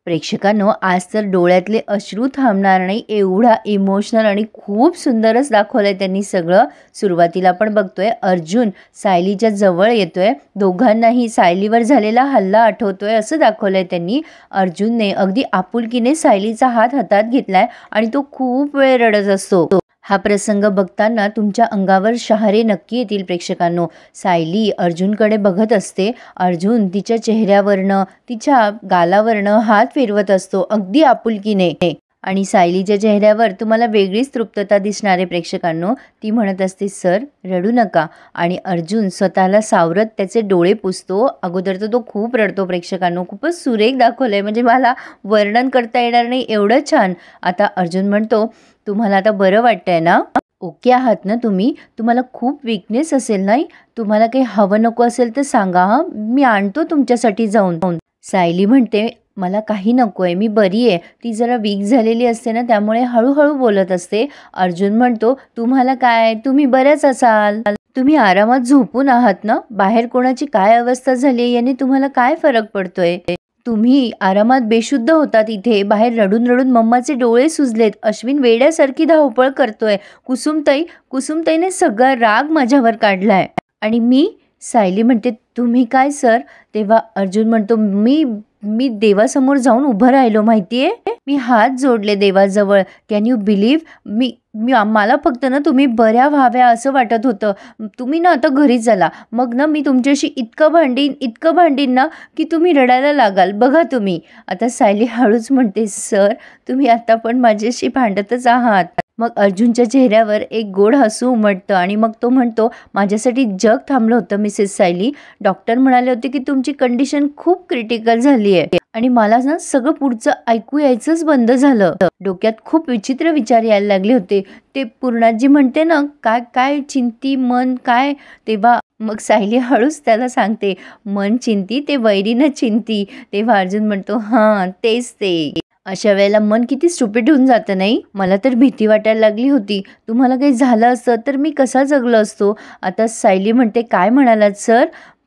प्रेक्षकांनो, आज तर डोळ्यातले अश्रू थांबणार नाही एवढा इमोशनल आणि खूप सुंदरच दाखवलंय त्यांनी सगळं। सुरुवातीला आपण बघतोय अर्जुन सायलीच्या जवळ येतोय, दोघांनाही सायलीवर झालेला हल्ला आठवतोय असं दाखवलंय त्यांनी। अर्जुनने अगदी आपुलकीने सायलीचा हात हातात घेतलाय आणि तो खूप वेळ रडत असतो। हा प्रसंग बघताना तुमच्या अंगावर शहारे नक्की येतील प्रेक्षकांनो। सायली अर्जुनकडे बघत असते, अर्जुन तिच्या चेहऱ्यावरनं तिच्या गालावरनं हात फिरवत असतो अगदी आपुलकीने, आणि सायलीच्या चेहऱ्यावर तुम्हाला वेगळीच तृप्तता दिसणारे प्रेक्षकांनो। ती म्हणत असते सर रडू नका, आणि अर्जुन स्वतःला सावरत त्याचे डोळे पुसतो। अगोदर तर तो खूप रडतो प्रेक्षकांनो, खूपच सुरेख दाखवलंय, म्हणजे मला वर्णन करता येणार नाही एवढं छान। आता अर्जुन म्हणतो तुम्हाला आता बरं वाटतंय ना, ओके आहात ना तुम्ही, तुम्हाला खूप वीकनेस असेल नाही, तुम्हाला काही हवं नको असेल तर सांगा हां, मी आणतो तुमच्यासाठी जाऊन। सायली म्हणते मला काही नको आहे, मी बरी आहे। ती जरा वीक झालेली असते ना, त्यामुळे हळूहळू बोलत असते। अर्जुन म्हणतो तुम्हाला काय, तुम्ही बऱ्याच असाल, तुम्ही आरामात झोपून आहात ना, बाहेर कोणाची काय अवस्था झाली याने तुम्हाला काय फरक पडतोय, तुम्ही आरामात बेशुद्ध होतात इथे, बाहेर रडून रडून मम्माचे डोळे सुजलेत, अश्विन वेड्यासारखी धावपळ करतोय, कुसुमताईने सगळा राग माझ्यावर काढलाय, आणि मी, सायली म्हणते तुम्ही काय सर, तेव्हा अर्जुन म्हणतो मी देवासमोर जाऊन उभं राहिलो माहितीये, मी हात जोडले देवाजवळ, कॅन यू बिलीव्ह, मला फक्त ना तुम्ही बऱ्या व्हाव्या असं वाटत होतं, तुम्ही ना आता घरी चला, मग ना मी तुमच्याशी इतकं भांडीन ना की तुम्ही रडायला लागाल, बघा तुम्ही। आता सायली हळूच म्हणते सर तुम्ही आता पण माझ्याशी भांडतच आहात। मग अर्जुनच्या चेहऱ्यावर एक गोड हसू उमटतं, आणि मग तो म्हणतो माझ्यासाठी जग थांबलं होतं मिसेस सायली, डॉक्टर म्हणाले होते की तुमची कंडिशन खूप क्रिटिकल झाली आहे, आणि मला ना सगळं पुढचं ऐकू यायचंच बंद झालं, डोक्यात खूप विचित्र विचार यायला लागले होते, ते पूर्णाजी म्हणते ना काय काय चिंती मन काय, तेव्हा मग सायली हळूच त्याला सांगते मन चिंती ते वैरीनं चिंती, तेव्हा अर्जुन म्हणतो हां तेच ते। अशा वेळेला मन किती स्टुपिड होऊन जातं नाही, मला तर भीती वाटायला लागली होती, तुम्हाला काही झालं असतं तर मी कसा जगलो असतो। आता सायली म्हणते काय म्हणालात सर,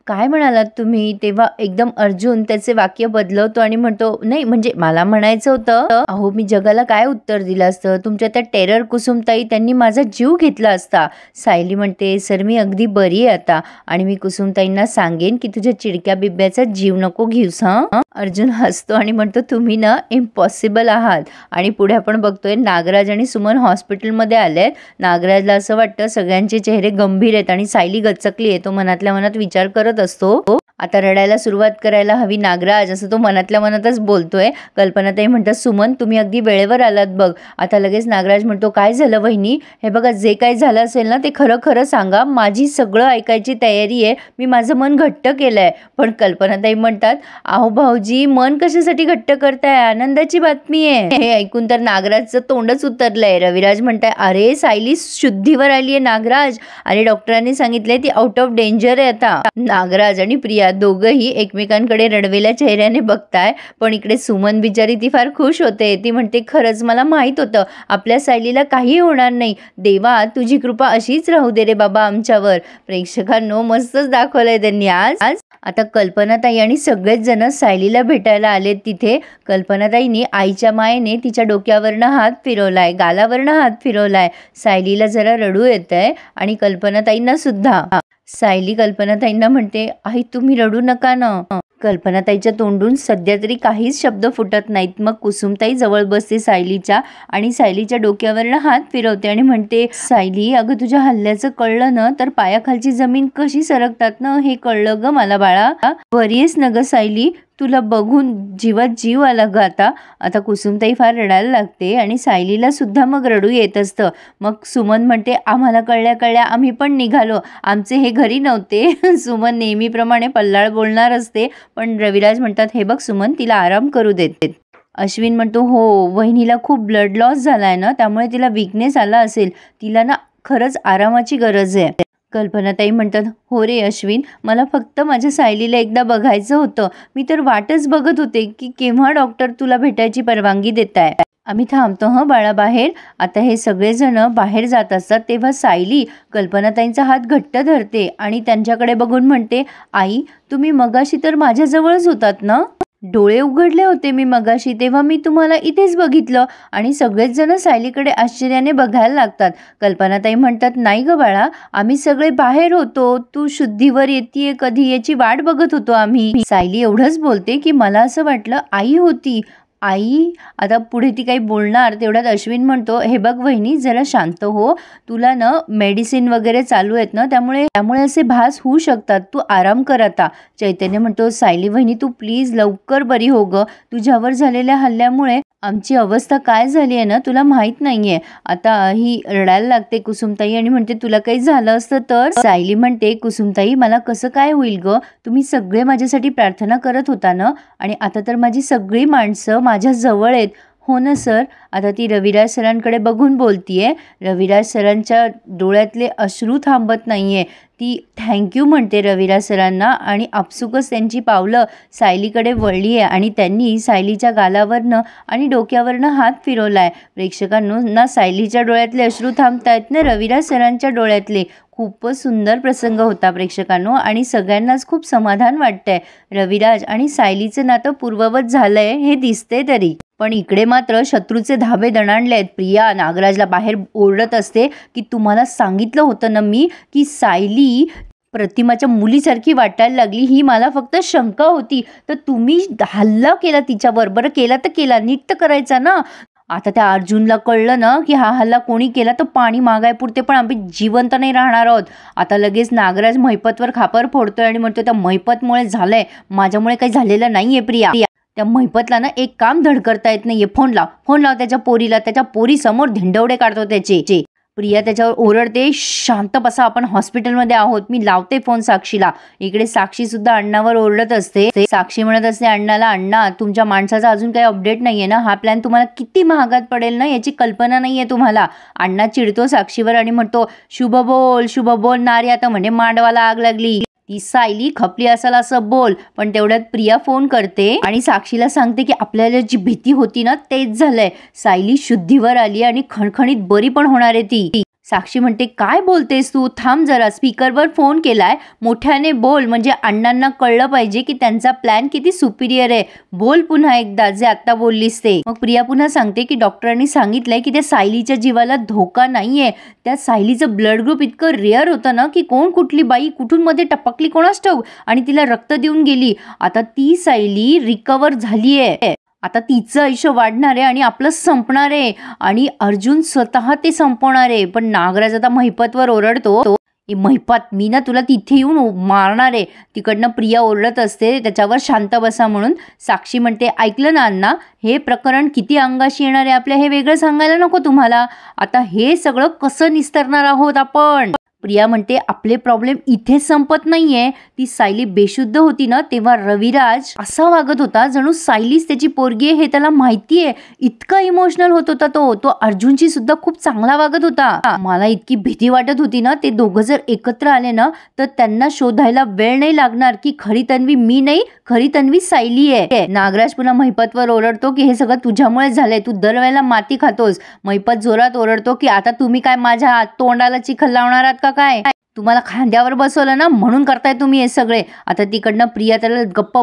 काय म्हणालात तुम्ही, तेव्हा एकदम अर्जुन त्याचे वाक्य बदलवतो आणि म्हणतो नाही म्हणजे मला म्हणायचं होतं, अहो मी जगाला काय उत्तर दिलं असतं, तुमच्या त्या टेरर कुसुमताई त्यांनी माझा जीव घेतला असता। सायली म्हणते सर मी अगदी बरी आहे आता, आणि मी कुसुमताईंना सांगेन की तुझ्या चिडक्या बिब्याचा जीव नको घेऊस हां। अर्जुन हसतो आणि म्हणतो तुम्ही ना इम्पॉसिबल आहात, आणि पुढे आपण बघतोय नागराज आणि सुमन हॉस्पिटलमध्ये आलेत। नागराजला असं वाटतं सगळ्यांचे चेहरे गंभीर आहेत, आणि सायली गचकली आहे, तो मनातल्या मनात विचार करत असतो आता रडायला सुरुवात करायला हवी नागराज, असं तो मनातल्या मनातच बोलतोय। कल्पनाताई म्हणतात सुमन तुम्ही अगदी वेळेवर आलात बघ। आता लगेच नागराज म्हणतो काय झालं वहिनी, हे बघा जे काही झालं असेल ना ते खरं खरं सांगा, माझी सगळं ऐकायची तयारी आहे, मी माझं मन घट्ट केलंय। पण कल्पनाताई म्हणतात अहो भाऊजी मन कशासाठी घट्ट करताय, आनंदाची बातमी आहे। हे ऐकून तर नागराजचं तोंडच उतरलंय। रविराज म्हणताय अरे सायली शुद्धीवर आली आहे नागराज, अरे डॉक्टरांनी सांगितलंय ती आउट ऑफ डेंजर आहे आता। नागराज आणि प्रिया दोघंही एकमेकांकडे रडवेल्या चेहऱ्याने बघताय, पण इकडे सुमन बिचारी ती फार खुश होते, ती म्हणते खरंच मला माहित होतं आपल्या सायलीला काही होणार नाही, देवा तुझी कृपा अशीच राहू दे रे बाबा आमच्यावर। प्रेक्षकांनो मस्तच दाखवलंय त्यांनी आज। आता कल्पनाताई आणि सगळेच जण सायलीला भेटायला आलेत तिथे। कल्पनाताईंनी आईच्या मायेने तिच्या डोक्यावरनं हात फिरवलाय, गालावरनं हात फिरवलाय, सायलीला जरा रडू येतंय, आणि कल्पनाताईंना सुद्धा। सायली कल्पनाताईंना म्हणते आई तुम्ही रडू नका ना। कल्पनाताईच्या तोंडून सध्या तरी काहीच शब्द फुटत नाहीत। मग कुसुमताई जवळ बसते सायलीच्या, आणि सायलीच्या डोक्यावरनं हात फिरवते आणि म्हणते सायली अगं तुझ्या हल्ल्याचं कळलं ना तर पायाखालची जमीन कशी सरकतात ना हे कळलं ग मला बाळा, बरी आहेस ना ग सायली, तुला बघून जीवात जीव आला ग आता। आता कुसुमताई फार रडायला लागते, आणि सायलीला सुद्धा मग रडू येत असतं। मग सुमन म्हणते आम्हाला कळल्या आम्ही पण निघालो, आमचे हे घरी नव्हते। सुमन नेहमीप्रमाणे पल्लाळ बोलणार असते, पण रविराज म्हणतात हे बघ सुमन तिला आराम करू देते। अश्विन म्हणतो हो वहिनीला खूप ब्लड लॉस झालाय ना, त्यामुळे तिला वीकनेस आला असेल, तिला ना खरंच आरामाची गरज आहे। कल्पनाताई म्हणतात हो रे अश्विन, मला फक्त माझ्या सायलीला एकदा बघायचं होतं, मी तर वाटच बघत होते की केव्हा डॉक्टर तुला भेटायची परवानगी देताय, आम्ही थांबतो हं बाळा बाहेर। आता हे सगळेजण बाहेर जात असतात, तेव्हा सायली कल्पनाताईंचा हात घट्ट धरते आणि त्यांच्याकडे बघून म्हणते आई तुम्ही मगाशी तर माझ्याजवळच होतात ना, डोळे उघडले होते मी मगाशी, तेव्हा मी तुम्हाला इथेच बघितलं आणि सगळेच जण सायलीकडे आश्चर्याने बघायला लागतात. कल्पनाताई म्हणतात, नाही ग बाळा, आम्ही सगळे बाहेर होतो, तू शुद्धीवर येतीये कधी याची वाट बघत होतो आम्ही. सायली एवढंच बोलते की मला असं वाटलं आई होती. आई, आता पुढे ती काही बोलणार तेवढ्यात अश्विन म्हणतो, हे बघ वहिनी, जरा शांत हो, तुला ना मेडिसिन वगैरे चालू आहेत ना, त्यामुळे असे भास होऊ शकतात, तू आराम कर आता. चैतन्य म्हणतो, सायली वहिनी तू प्लीज लवकर बरी हो ग, तुझ्यावर झालेल्या हल्ल्यामुळे आमची अवस्था काय झाली आहे ना तुला माहित नाहीये. आता ही रडायला लागते कुसुमताई आणि म्हणते, तुला काही झालं असतं तर. सायली म्हणते, कुसुमताई मला कसं काय होईल ग, तुम्ही सगळे माझ्यासाठी प्रार्थना करत होता ना, आणि आता तर माझी सगळी माणसं माझ्या जवळ आहेत. हो ना सर. आता ती रविराज सरांकडे बघून बोलतीये. रविराज सरांच्या डोळ्यातले अश्रू थांबत नाहीये. ती थँक्यू म्हणते रविराज सरांना आणि आपसुकच त्यांची पावलं सायलीकडे वळली आहे आणि त्यांनी सायलीच्या गालावरनं आणि डोक्यावरनं हात फिरवलाय. प्रेक्षकांना सायलीच्या डोळ्यातले अश्रू थांबतायत ना रविराज सरांच्या डोळ्यातले. खूपच सुंदर प्रसंग होता प्रेक्षकांनो आणि सगळ्यांनाच खूप समाधान वाटतंय. रविराज आणि सायलीचं नातं पूर्ववत झालंय हे दिसते तरी, पण इकडे मात्र शत्रूचे धाबे दणाणले आहेत. प्रिया नागराजला बाहेर ओरडत असते की तुम्हाला सांगितलं होतं ना मी की सायली प्रतिमाच्या मुलीसारखी वाटायला लागली, ही मला फक्त शंका होती, तर तुम्ही हल्ला केला तिच्यावर. बरं केला तर केला, नीट तर करायचा ना. आता त्या अर्जुनला कळलं ना की हा हल्ला कोणी केला तर पाणी मागाय पुरते पण आम्ही जिवंत नाही राहणार आहोत. आता लगेच नागराज महिपतवर खापर फोडतोय आणि म्हणतो, त्या महिपतमुळे झालंय, माझ्यामुळे काही झालेलं नाहीये प्रिया. त्या महिपतला ना एक काम धड करता येत नाहीये. फोन लाव त्याच्या पोरीला, त्याच्या पोरी समोर धिंडवडे काढतो त्याचे. प्रिया त्याच्यावर ओरडते, शांत बसा, आपण हॉस्पिटलमध्ये आहोत, मी लावते फोन साक्षीला. इकडे साक्षी सुद्धा अण्णावर ओरडत असते. साक्षी म्हणत असते अण्णाला, अण्णा तुमच्या माणसाचा अजून काही अपडेट नाहीये ना, हा प्लॅन तुम्हाला किती महागात पडेल ना याची कल्पना नाहीये तुम्हाला. अण्णा चिडतो साक्षीवर आणि म्हणतो, शुभ बोल नारी, आता म्हणजे मांडवाला आग लागली. ती सायली खपली असाल असं बोल. पण तेवढ्यात प्रिया फोन करते आणि साक्षीला सांगते की आपल्याला जी भीती होती ना तेच झालंय, सायली शुद्धीवर आली आणि खणखणीत बरी पण होणार आहे ती. साक्षी म्हणते, काय बोलतेस तू, थांब जरा, स्पीकरवर फोन केलाय, मोठ्याने बोल, म्हणजे अण्णांना कळलं पाहिजे की त्यांचा प्लॅन किती सुपिरियर आहे. बोल पुन्हा एकदा जे आता बोललीस ते. मग प्रिया पुन्हा सांगते की डॉक्टरांनी सांगितलंय की त्या सायलीच्या जीवाला धोका नाहीये. त्या सायलीचं ब्लड ग्रुप इतकं रेअर होतं ना की कोण कुठली बाई कुठून मध्ये टपकली कोणास ठाऊक आणि तिला रक्त देऊन गेली. आता ती सायली रिकवर झालीये, आता तिचं आयुष्य वाढणार आहे आणि आपलं संपणार आहे आणि अर्जुन स्वतः ते संपवणार आहे. पण नागराज आता महिपतवर ओरडतो, महिपत मी ना तुला तिथे येऊन मारणार आहे. तिकडनं प्रिया ओरडत असते त्याच्यावर शांत बसा म्हणून. साक्षी म्हणते, ऐकलं ना अण्णा, हे प्रकरण किती अंगाशी येणार आहे आपल्या, हे वेगळं सांगायला नको तुम्हाला. आता हे सगळं कसं निस्तरणार आहोत आपण. प्रिया म्हणते, आपले प्रॉब्लेम इथेच संपत नाहीये. ती सायली बेशुद्ध होती ना तेव्हा रविराज असा वागत होता जणू सायलीच त्याची पोरगी आहे हे त्याला माहितीये. इतका इमोशनल होत होता तो अर्जुनची सुद्धा खूप चांगला वागत होता. मला इतकी भीती वाटत होती ना, ते दोघं जर एकत्र आले ना तर त्यांना शोधायला वेळ नाही लागणार की खरी तन्वी मी नाही, खरी तन्वी सायली आहे. नागराज पुन्हा महिपतवर ओरडतो की हे सगळं तुझ्यामुळे झालंय, तू दरवेळेला माती खातोस. महिपत जोरात ओरडतो की आता तुम्ही काय माझ्या तोंडाला चिखल लावणार आहात का काय, तुम्हाला खांद्यावर बसवलं ना म्हणून करताय तुम्ही हे सगळे. आता तिकडनं प्रिया त्याला गप्प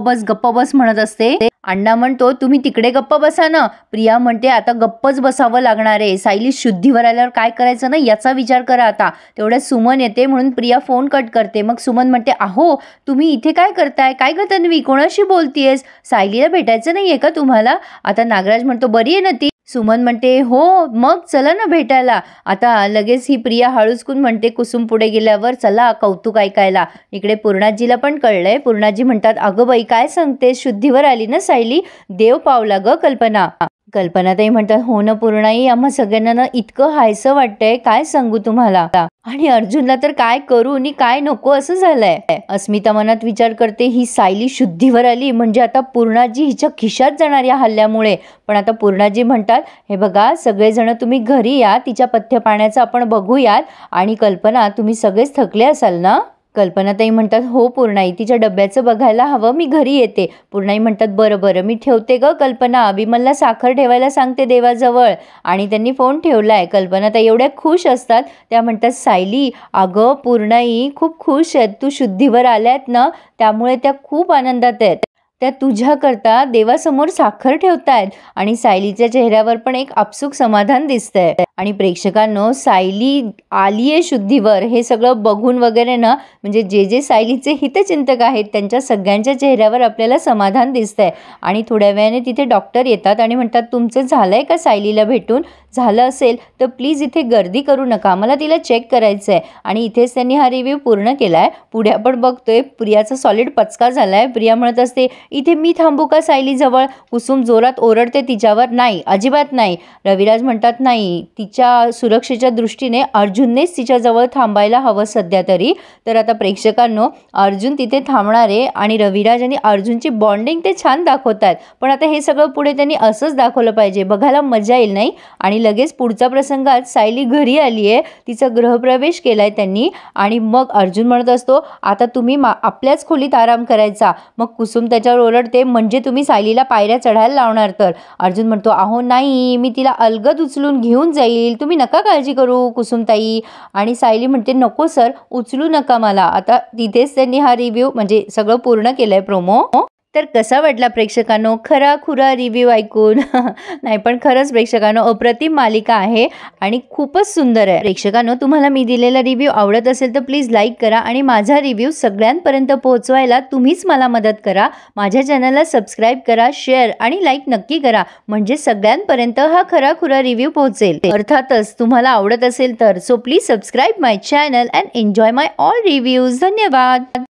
बस म्हणत असते. अण्णा म्हणतो, तुम्ही तिकडे गप्प बसा ना. प्रिया म्हणते, आता गप्पच बसावं लागणार आहे, सायली शुद्धीवर आल्यावर काय करायचं ना याचा विचार करा आता. तेवढ्यात सुमन येते म्हणून प्रिया फोन कट करते. मग सुमन म्हणते, अहो तुम्ही इथे काय करताय, काय ग तन्वी, कोणाशी बोलतीयस, सायलीला भेटायचं नाहीये का तुम्हाला. आता नागराज म्हणतो, बरी आहे ना ती. सुमन म्हणते, हो मग चला ना भेटायला. आता लगेच ही प्रिया हळूचकून म्हणते कुसुम पुढे गेल्यावर, चला कौतुक ऐकायला. इकडे पूर्णाजीला पण कळलंय. पूर्णाजी म्हणतात, अगं बाई काय सांगते, शुद्धीवर आली ना सायली, देव पावला ग कल्पना. कल्पनाताई म्हणतात, हो ना पूर्णाई, आम्हा सगळ्यांना ना इतकं हायसं वाटतंय, काय सांगू तुम्हाला. आणि अर्जुनला तर काय करू आणि काय नको असं झालंय. अस्मिता मनात विचार करते, ही सायली शुद्धीवर आली म्हणजे आता पूर्णाजी हिच्या खिशात जाणार या हल्ल्यामुळे. पण आता पूर्णाजी म्हणतात, हे बघा सगळेजण तुम्ही घरी या, तिच्या पथ्य पाण्याचं आपण बघूयात. आणि कल्पना, तुम्ही सगळेच थकले असाल ना. कल्पनाताई म्हणतात, हो पूर्णाई, तिच्या डब्याचं बघायला हवं, मी घरी येते. पूर्णाई म्हणतात, बरं मी ठेवते ग कल्पना, विमलला साखर ठेवायला सांगते देवाजवळ. आणि त्यांनी फोन ठेवलाय. कल्पनाताई एवढ्या खुश असतात, त्या म्हणतात, सायली अगं पूर्णाई खूप खुश आहेत, तू शुद्धीवर आल्यात ना त्यामुळे त्या खूप आनंदात आहेत. त्या तुझ्याकरता देवासमोर साखर ठेवतायत आणि सायलीच्या चेहऱ्यावर पण एक आपसूक समाधान दिसतंय. आणि प्रेक्षकांनो, सायली आलीये शुद्धीवर हे सगळं बघून वगैरे ना, म्हणजे जे सायलीचे हितचिंतक आहेत त्यांच्या सगळ्यांच्या चेहऱ्यावर आपल्याला समाधान दिसतंय. आणि थोड्या वेळाने तिथे डॉक्टर येतात आणि म्हणतात, तुमचं झालंय का सायलीला भेटून? झालं असेल तर प्लीज इथे गर्दी करू नका, मला तिला चेक करायचं आहे. आणि इथेच त्यांनी हा रिव्ह्यू पूर्ण केला आहे. पुढे आपण बघतोय प्रियाचा सॉलिड पचका झाला आहे. प्रिया म्हणत असते, इथे मी थांबू का सायलीजवळ? कुसुम जोरात ओरडते तिच्यावर, नाही अजिबात नाही. रविराज म्हणतात, नाही, तिच्या सुरक्षेच्या दृष्टीने अर्जुननेच तिच्याजवळ थांबायला हवं सध्या तरी. तर आता प्रेक्षकांनो, अर्जुन तिथे थांबणार आहे आणि रविराज आणि अर्जुनची बॉन्डिंग ते छान दाखवतात. पण आता हे सगळं पुढे त्यांनी असंच दाखवलं पाहिजे, बघायला मजा येईल नाही. आणि लगेच पुढच्या प्रसंगात सायली घरी आली आहे, तिचा गृहप्रवेश केलाय त्यांनी. आणि मग अर्जुन म्हणत असतो, आता तुम्ही आपल्याच खोलीत आराम करायचा. मग कुसुम त्याच्यावर ओरडते, म्हणजे तुम्ही सायलीला पायऱ्या चढायला लावणार? तर अर्जुन म्हणतो, अहो नाही, मी तिला अलगद उचलून घेऊन जाईल, तुम्ही नका काळजी करू कुसुमताई. आणि सायली म्हणते, नको सर, उचलू नका मला. आता तिथेच त्यांनी हा रिव्ह्यू म्हणजे सगळं पूर्ण केलंय प्रोमो. तर कसा वाटला प्रेक्षकांनो खरा खुरा रिव्ह्यू ऐकून? नाही पण खरंच प्रेक्षकांनो, अप्रतिम मालिका आहे आणि खूपच सुंदर आहे. प्रेक्षकांनो, तुम्हाला मी दिलेला रिव्ह्यू आवडत असेल तर प्लीज लाईक करा आणि माझा रिव्ह्यू सगळ्यांपर्यंत पोहोचवायला तुम्हीच मला मदत करा. माझ्या चॅनलला सबस्क्राईब करा, शेअर आणि लाईक नक्की करा, म्हणजे सगळ्यांपर्यंत हा खरा खुरा रिव्ह्यू पोहोचेल. अर्थातच तुम्हाला आवडत असेल तर. So please subscribe my channel and enjoy my all reviews. धन्यवाद.